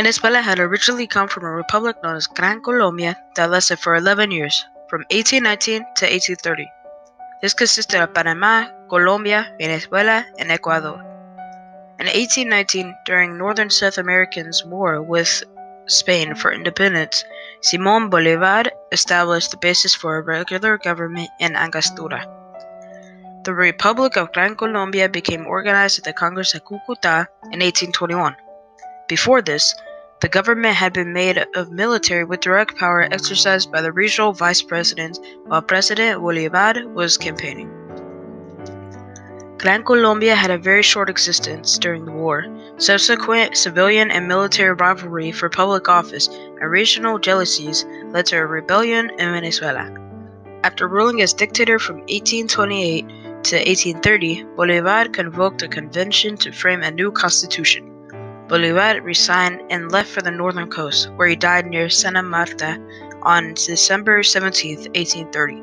Venezuela had originally come from a republic known as Gran Colombia that lasted for 11 years, from 1819 to 1830. This consisted of Panama, Colombia, Venezuela, and Ecuador. In 1819, during Northern South America's war with Spain for independence, Simón Bolívar established the basis for a regular government in Angostura. The Republic of Gran Colombia became organized at the Congress at Cúcuta in 1821. Before this, the government had been made of military with direct power exercised by the regional vice presidents while President Bolívar was campaigning. Gran Colombia had a very short existence during the war. Subsequent civilian and military rivalry for public office and regional jealousies led to a rebellion in Venezuela. After ruling as dictator from 1828 to 1830, Bolívar convoked a convention to frame a new constitution. Bolívar resigned and left for the northern coast, where he died near Santa Marta on December 17, 1830.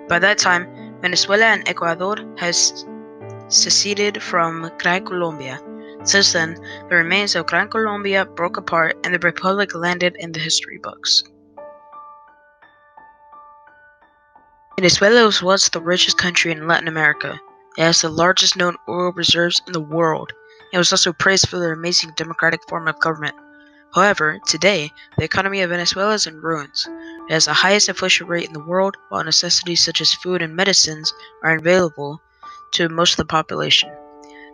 By that time, Venezuela and Ecuador had seceded from Gran Colombia. Since then, the remains of Gran Colombia broke apart and the republic landed in the history books. Venezuela was once the richest country in Latin America. It has the largest known oil reserves in the world. It was also praised for their amazing democratic form of government. However, today, the economy of Venezuela is in ruins. It has the highest inflation rate in the world, while necessities such as food and medicines are unavailable to most of the population.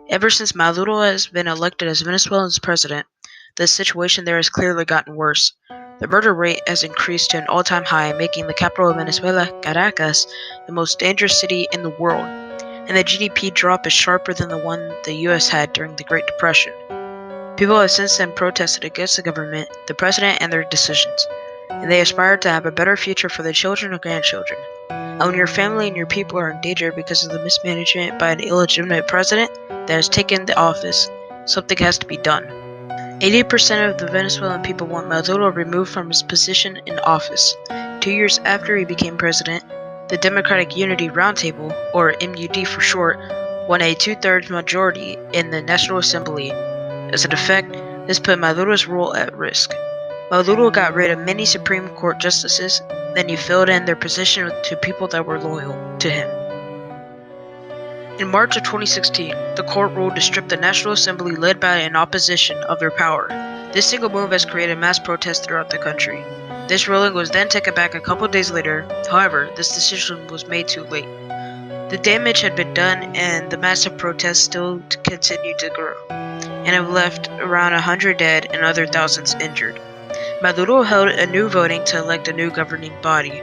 Ever since Maduro has been elected as Venezuela's president, the situation there has clearly gotten worse. The murder rate has increased to an all-time high, making the capital of Venezuela, Caracas, the most dangerous city in the world, and the GDP drop is sharper than the one the US had during the Great Depression. People have since then protested against the government, the president, and their decisions, and they aspire to have a better future for their children and grandchildren. And when your family and your people are in danger because of the mismanagement by an illegitimate president that has taken the office, something has to be done. 80% of the Venezuelan people want Maduro removed from his position in office. 2 years after he became president, the Democratic Unity Roundtable, or MUD for short, won a 2/3 majority in the National Assembly. As an effect, this put Maduro's rule at risk. Maduro got rid of many Supreme Court justices, then he filled in their position to people that were loyal to him. In March of 2016, the court ruled to strip the National Assembly led by an opposition of their power. This single move has created mass protests throughout the country. This ruling was then taken back a couple days later. However, this decision was made too late. The damage had been done and the massive protests still continued to grow, and have left around 100 dead and other thousands injured. Maduro held a new voting to elect a new governing body,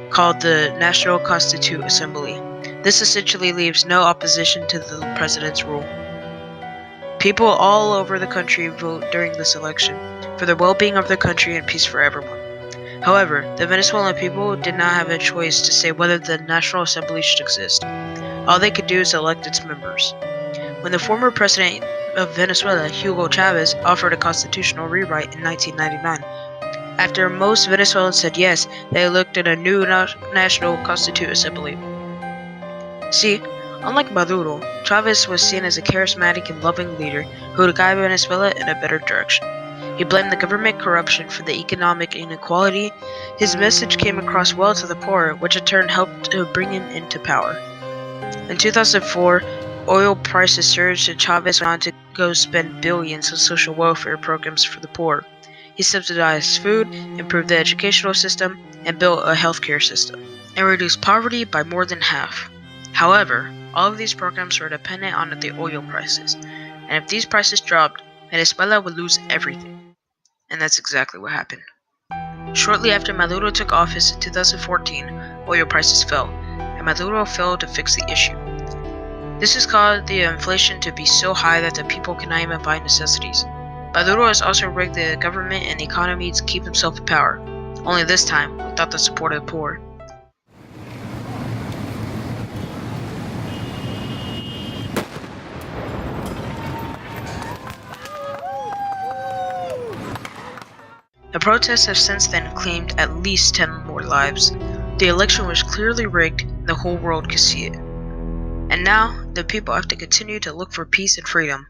called the National Constituent Assembly. This essentially leaves no opposition to the president's rule. People all over the country vote during this election for the well-being of their country and peace for everyone. However, the Venezuelan people did not have a choice to say whether the National Assembly should exist. All they could do is elect its members. When the former president of Venezuela, Hugo Chavez, offered a constitutional rewrite in 1999, after most Venezuelans said yes, they elected a new National Constituent Assembly. See, unlike Maduro, Chavez was seen as a charismatic and loving leader who would guide Venezuela in a better direction. He blamed the government corruption for the economic inequality. His message came across well to the poor, which in turn helped to bring him into power. In 2004, oil prices surged and Chavez went on to go spend billions on social welfare programs for the poor. He subsidized food, improved the educational system, and built a healthcare system, and reduced poverty by more than half. However, all of these programs were dependent on the oil prices, and if these prices dropped, Venezuela would lose everything. And that's exactly what happened. Shortly after Maduro took office in 2014, oil prices fell, and Maduro failed to fix the issue. This has caused the inflation to be so high that the people cannot even buy necessities. Maduro has also rigged the government and the economy to keep himself in power, only this time without the support of the poor. The protests have since then claimed at least 10 more lives. The election was clearly rigged, and the whole world could see it. And now, the people have to continue to look for peace and freedom.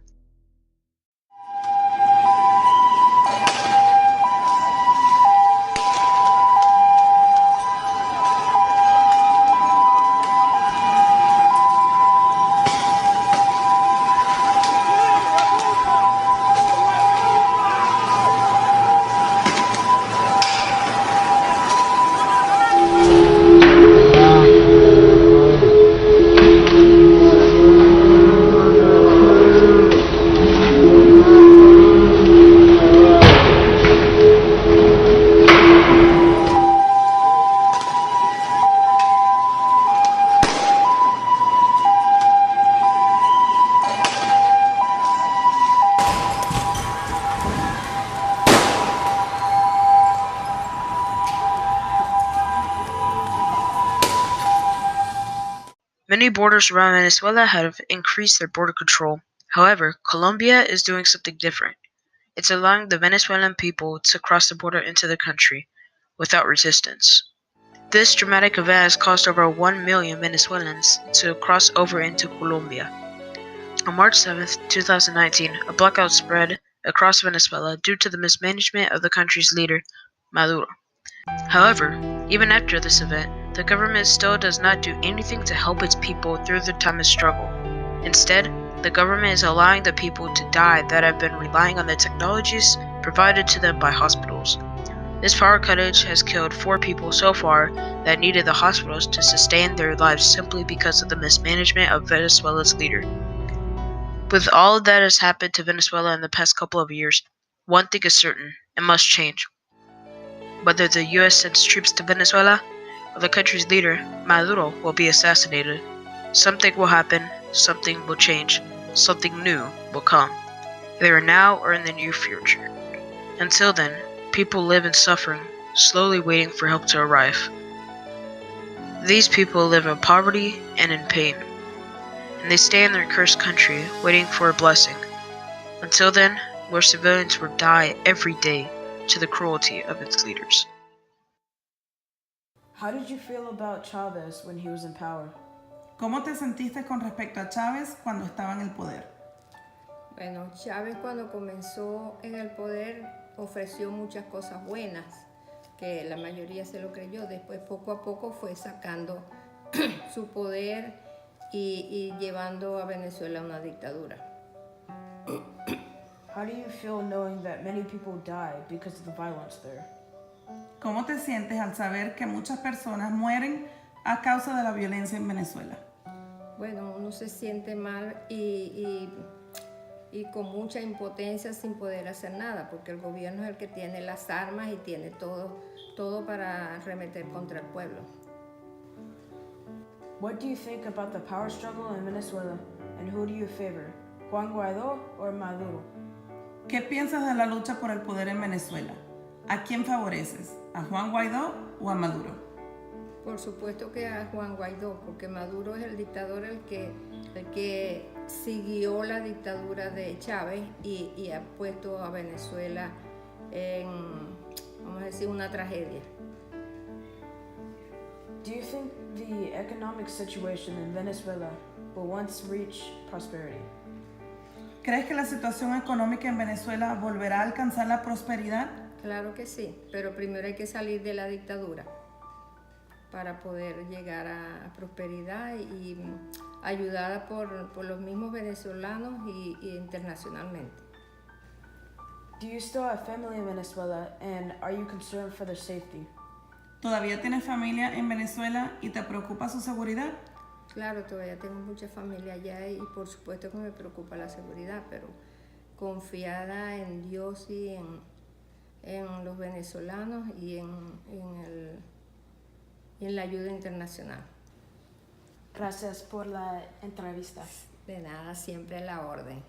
Many borders around Venezuela have increased their border control. However, Colombia is doing something different. It's allowing the Venezuelan people to cross the border into the country without resistance. This dramatic event has caused over 1 million Venezuelans to cross over into Colombia. On March 7th, 2019, a blackout spread across Venezuela due to the mismanagement of the country's leader, Maduro. However, even after this event, the government still does not do anything to help its people through the time of struggle. Instead, the government is allowing the people to die that have been relying on the technologies provided to them by hospitals. This power outage has killed 4 people so far that needed the hospitals to sustain their lives simply because of the mismanagement of Venezuela's leader. With all that has happened to Venezuela in the past couple of years, one thing is certain: it must change. Whether the US sends troops to Venezuela or the country's leader, Maduro, will be assassinated, something will happen, something will change, something new will come, either now or in the near future. Until then, people live in suffering, slowly waiting for help to arrive. These people live in poverty and in pain, and they stay in their cursed country waiting for a blessing. Until then, more civilians will die every day to the cruelty of its leaders. How did you feel about Chavez when he was in power? ¿Cómo te sentiste con respecto a Chávez cuando estaba en el poder? Bueno, Chávez cuando comenzó en el poder ofreció muchas cosas buenas, que la mayoría se lo creyó. Después poco a poco fue sacando su poder y llevando a Venezuela a una dictadura. How do you feel knowing that many people died because of the violence there? ¿Cómo te sientes al saber que muchas personas mueren a causa de la violencia en Venezuela? Bueno, uno se siente mal y con mucha impotencia sin poder hacer nada, porque el gobierno es el que tiene las armas y tiene todo para arremeter contra el pueblo. What do you think about the power struggle in Venezuela, and who do you favor, Juan Guaidó or Maduro? ¿Qué piensas de la lucha por el poder en Venezuela? ¿A quién favoreces? ¿A Juan Guaidó o a Maduro? Por supuesto que a Juan Guaidó, porque Maduro es el dictador el que siguió la dictadura de Chávez y ha puesto a Venezuela en, vamos a decir, una tragedia. Do you think the economic situation in Venezuela will once reach prosperity? ¿Crees que la situación económica en Venezuela volverá a alcanzar la prosperidad? Claro que sí, pero primero hay que salir de la dictadura para poder llegar a prosperidad y ayudada por los mismos venezolanos y internacionalmente. Do you still have family in Venezuela, and are you concerned for their safety? ¿Todavía tienes familia en Venezuela y te preocupa su seguridad? Claro, todavía tengo mucha familia allá y por supuesto que me preocupa la seguridad, pero confiada en Dios y en los venezolanos y en la ayuda internacional. Gracias por la entrevista. De nada, siempre a la orden.